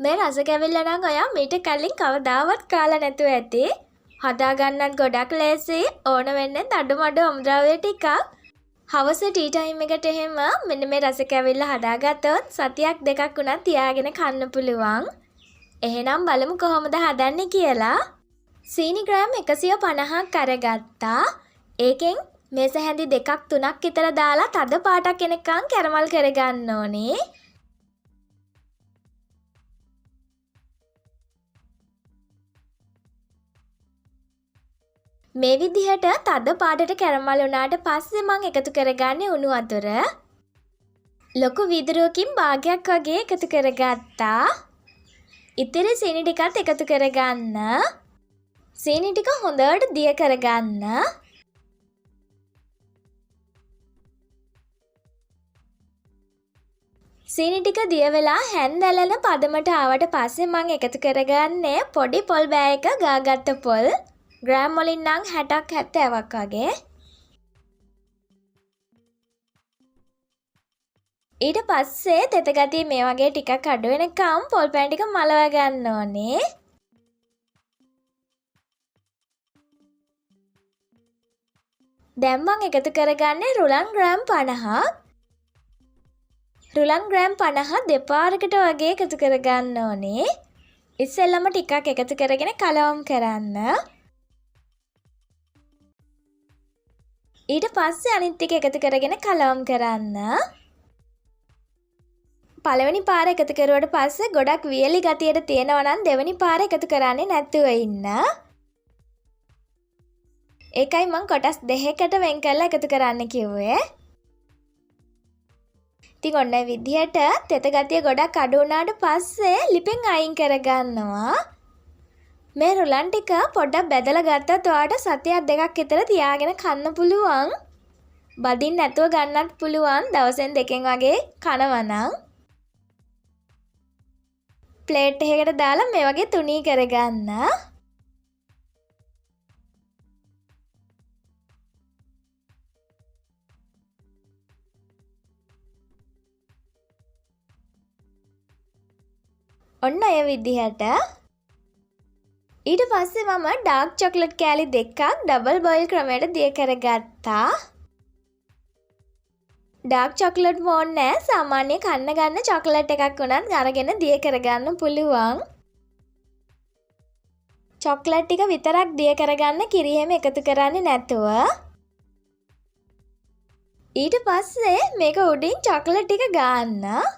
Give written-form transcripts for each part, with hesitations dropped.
මේ රස කැවිල්ල නම් ඔයා මීට කලින් කවදාවත් කාලා නැතුව ඇති. හදා ගන්නත් ගොඩක් ලේසි. ඕන වෙන්නේ අඩුමඩු අමුද්‍රව්‍ය ටිකක්. හවස ටී ටයිම් එකට එහෙම මෙන්න මේ රස කැවිල්ල හදාගත්තොත් සතියක් දෙකක් උනත් තියාගෙන කන්න පුළුවන්. එහෙනම් බලමු කොහොමද හදන්නේ කියලා. සීනි ග්‍රෑම් 150ක් අරගත්තා. ඒකෙන් මේස හැඳි දෙකක් තුනක් විතර දාලා තද පාටක් එනකන් කැරමල් කරගන්න ඕනේ. මේ විදිහට තද පාටට කැරමල් වුණාට පස්සේ මම එකතු කරගන්නේ උණු වතුර. ලොකු වීදුරුවකින් භාගයක් වගේ එකතු කරගත්තා. ඉතිරි සීනි ටිකත් එකතු කරගන්න. සීනි ටික හොඳට දිය කරගන්න. සීනි ටික දිය වෙලා හැන්දැලෙන පදමට ආවට පස්සේ මම එකතු කරගන්නේ පොඩි පොල් බෑ එක ගාගත්ත පොල්. ග්‍රෑම් වලින් නම් 60ක් 70ක් වගේ. ඊට පස්සේ තෙත ගතිය මේ වගේ ටිකක් අඩු වෙනකම් පොල් පෑන් ටික මලව ගන්න ඕනේ. දැන් මම එකතු කරගන්නේ රුලන් ග්‍රෑම් 50ක්. රුලන් ග්‍රෑම් 50 දෙපාරකට වගේ එකතු කරගන්න ඕනේ. ඉස්සෙල්ලම ටිකක් එකතු කරගෙන කලවම් කරන්න. ඊට පස්සේ අනිත් ටික එකතු කරගෙන කලවම් කරන්න. පළවෙනි පාර එකතු කරුවට පස්සේ ගොඩක් වියලි ගතියට තියෙනවා නම් දෙවෙනි පාර එකතු කරන්නේ නැතුව ඉන්න. ඒකයි මම කොටස් දෙකකට වෙන් කරලා එකතු කරන්න කිව්වේ. ඉතින් ඔන්න විදිහට තෙත ගතිය ගොඩක් අඩු වුණාට පස්සේ ලිපෙන් අයින් කරගන්නවා. මේ රුලන් ටික පොඩ්ඩක් බෙදලා ගත්තත් ඔයාට සතියක් දෙකක් විතර තියාගෙන කන්න පුළුවන්. බදින්න නැතුව ගන්නත් පුළුවන් දවසෙන් දෙකෙන් වගේ කනවනම්. ප්ලේට් එකකට දාලා මේ වගේ තුනී කරගන්න. ඔන්න ඔය විදිහට. ඊට පස්සේ මම ඩාර්ක් චොක්ලට් කෑලි දෙකක් ඩබල් බොයිල් ක්‍රමයට දිය කරගත්තා. ඩාර්ක් චොක්ලට් ඕනේ සාමාන්‍ය කන්න ගන්න චොක්ලට් එකක් උනත් අරගෙන දිය කරගන්න පුළුවන්. චොක්ලට් ටික විතරක් දිය කරගන්න කිරි හැම එකතු කරන්නේ නැතුව. ඊට පස්සේ මේක උඩින් චොක්ලට් ටික ගන්න.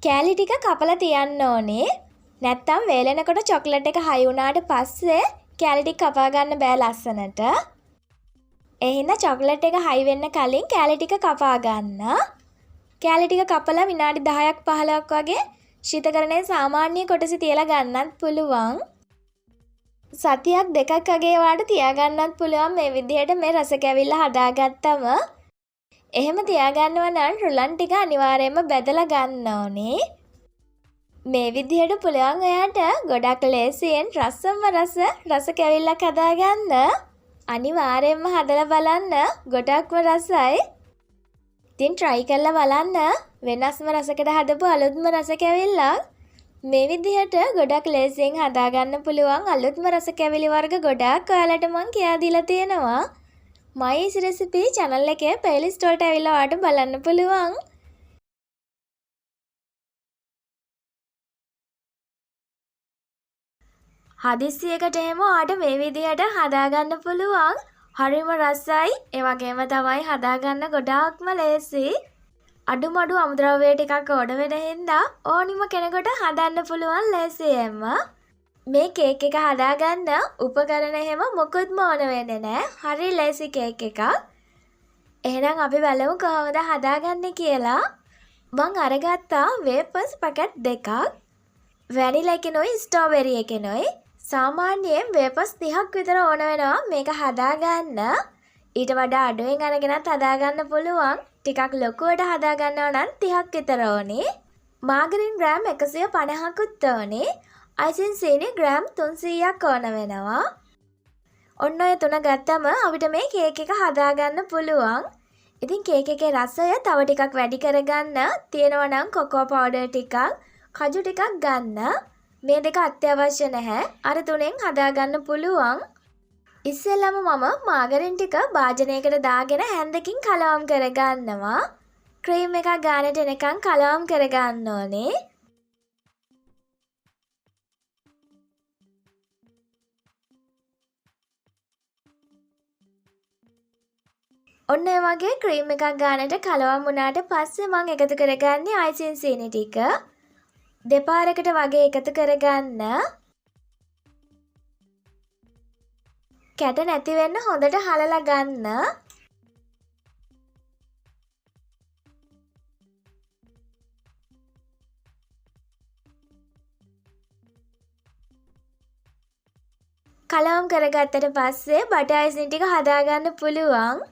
කෑලි ටික කපලා තියන්න ඕනේ. නැත්තම් වේලෙනකොට චොක්ලට් එක හයි වුණාට පස්සේ කෑලි ටික කපා ගන්න බෑ ලස්සනට. ඒ හින්දා චොක්ලට් එක හයි වෙන්න කලින් කෑලි ටික කපා ගන්න. කෑලි ටික කපලා විනාඩි 10ක් 15ක් වගේ ශීතකරණයේ සාමාන්‍ය කොටසේ තියලා ගන්නත් පුළුවන්. සතියක් දෙකක් වගේ වාට තියාගන්නත් පුළුවන් මේ විදිහට මේ රස කැවිල්ල හදාගත්තම. එහෙම තියාගන්නවා නම් රුලන් ටික අනිවාර්යයෙන්ම බෙදලා ගන්න ඕනේ. මේ විදිහට පුළුවන් ඔයාට ගොඩක් ලේසියෙන් රස කැවිල්ලක් හදාගන්න. අනිවාර්යයෙන්ම හදලා බලන්න ගොඩක්ම රසයි. ඉතින් try කරලා බලන්න වෙනස්ම රසකට හදපු අලුත්ම රස කැවිල්ලක්. මේ විදිහට ගොඩක් ලේසියෙන් හදාගන්න පුළුවන් අලුත්ම රස කැවිලි වර්ග ගොඩක් ඔයාලට මම කියා දීලා තියෙනවා. My Easy Recipe channel එකේ playlist වලට ඇවිල්ලා ඔයාලට බලන්න පුළුවන්. හදිස්සියකට එහෙම ඔයාලට මේ විදිහට හදාගන්න පුළුවන්. හරිම රසයි. ඒ වගේම තමයි හදාගන්න ගොඩාක්ම ලේසි. අඩුමඩු අමුද්‍රව්‍ය ටිකක් ඕඩ වෙන හින්දා ඕනිම කෙනෙකුට හදන්න පුළුවන් ලේසියෙන්ම. මේ කේක් එක හදාගන්න උපකරණ එහෙම මොකුත්ම ඕන වෙන්නේ නැහැ. හරි ලේසි කේක් එකක්. එහෙනම් අපි බලමු කොහොමද හදාගන්නේ කියලා. මම අරගත්තා වේෆර්ස් පැකට් දෙකක්. වැනිලා එකනොයි ස්ට්‍රෝබෙරි එකනොයි. සාමාන්‍යයෙන් වේෆර්ස් 30ක් විතර ඕන වෙනවා මේක හදාගන්න. ඊට වඩා අඩුවෙන් අරගෙනත් හදාගන්න පුළුවන්. ටිකක් ලොකුවට හදාගන්නවා නම් 30ක් විතර ඕනේ. මාගරින් ග්‍රෑම් 150කුත් ඕනේ. අයිසින් සීනි ග්‍රෑම් 300ක් ඕන වෙනවා. ඔන්න ඔය තුන ගත්තම අපිට මේ කේක් එක හදාගන්න පුළුවන්. ඉතින් කේක් එකේ රසය තව ටිකක් වැඩි කරගන්න තියෙනවා නම් කොකෝ පවුඩර් ටිකක්, කජු ටිකක් ගන්න. මේ දෙක අත්‍යවශ්‍ය නැහැ. අර තුනෙන් හදාගන්න පුළුවන්. ඉස්සෙල්ලම මම මාගරින් ටික භාජනයකට දාගෙන හැන්දකින් කලවම් කරගන්නවා. ක්‍රීම් එකක් ගානට එනකන් කලවම් කරගන්න ඕනේ. ඔන්න ඒ වගේ ක්‍රීම් එකක් ගානට කලවම් වුණාට පස්සේ මම එකතු කරගන්නේ අයිසින් සීනි ටික. දෙපාරකට වගේ එකතු කරගන්න. කැට නැති වෙන්න හොඳට හලලා ගන්න. කලවම් කරගත්තට පස්සේ බටර් අයිසින් ටික හදාගන්න පුළුවන්.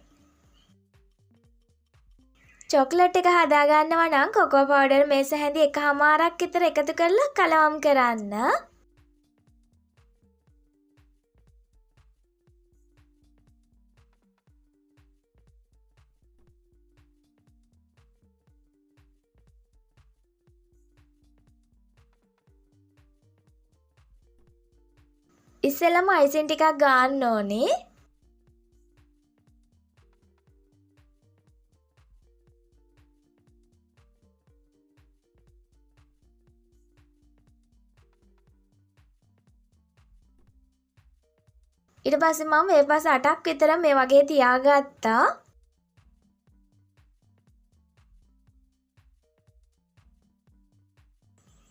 චොක්ලට් එක හදාගන්නවා නම් කොකෝ පවුඩර් මේස හැඳි 1/2ක් විතර එකතු කරලා කලවම් කරන්න. ඉස්සෙල්ලම අයිසින් ටිකක් ගන්න ඕනේ. ඊට පස්සේ මම වේපස් 8ක් විතර මේ වගේ තියාගත්තා.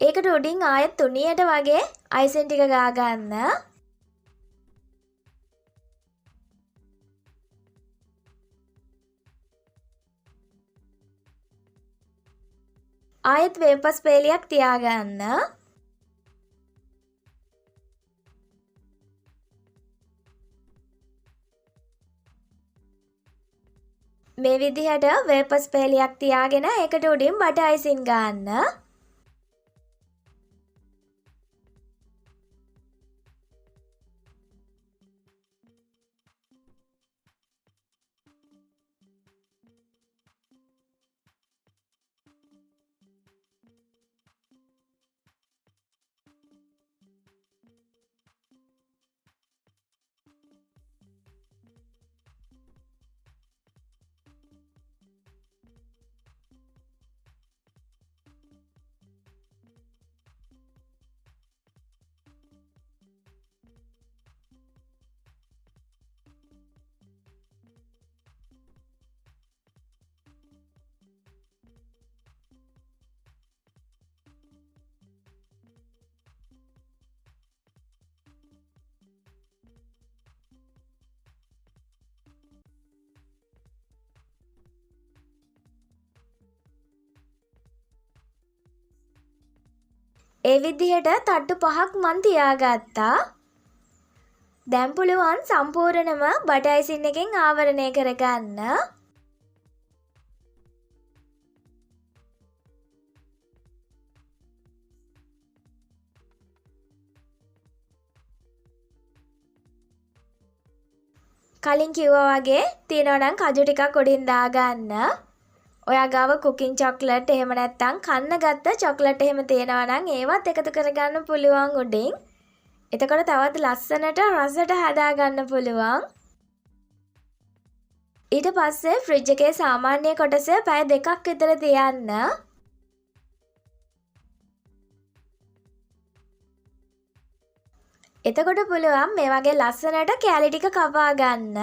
ඒකට උඩින් ආයෙත් තුනියට වගේ අයිසින් ටික ගා ගන්න. ආයෙත් වේපස් පේලියක් තියාගන්න. මේ විදිහට වේපස් පේලියක් තියාගෙන ඒකට උඩින් බටර් අයිසින් ගන්න. ඒ විදිහට තට්ටු 5ක් මන් තියාගත්තා. දැන් පුළුවන් සම්පූර්ණයෙන්ම බටර් අයිසින් එකෙන් ආවරණය කරගන්න. කලින් කිව්වා වගේ තියනවා නම් කජු ටිකක් උඩින් දාගන්න. ඔයා ගාව කුකින් චොක්ලට් එහෙම නැත්නම් කන්න ගත්ත චොක්ලට් එහෙම තියෙනවා නම් ඒවත් එකතු කරගන්න පුළුවන් උඩින්. එතකොට තවත් ලස්සනට රසට හදාගන්න පුළුවන්. ඊට පස්සේ ෆ්‍රිජ් එකේ සාමාන්‍ය කොටස පැය 2ක් විතර තියන්න. එතකොට පුළුවන් මේ වගේ ලස්සනට කෑලි ටික කපා ගන්න.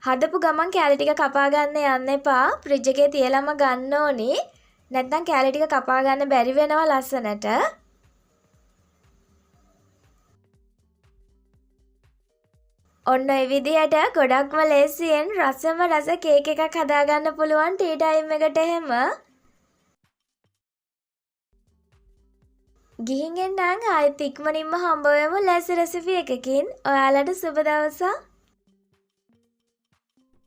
හදපු ගමන් කෑලි ටික කපා ගන්න යන්න එපා. ෆ්‍රිජ් එකේ තියලම ගන්න ඕනේ. නැත්නම් කෑලි ටික කපා ගන්න බැරි වෙනවා ලස්සනට. ඔන්න ඔය විදිහට ගොඩක්ම ලේසියෙන් රසම රස කේක් එකක් හදාගන්න පුළුවන් ටී ටයිම් එකට එහෙම. ගිහින් එන්නම් ආයෙත් ඉක්මනින්ම හම්බ වෙමු ලෑස්ති රෙසිපි එකකින්. ඔයාලට සුබ දවසක්.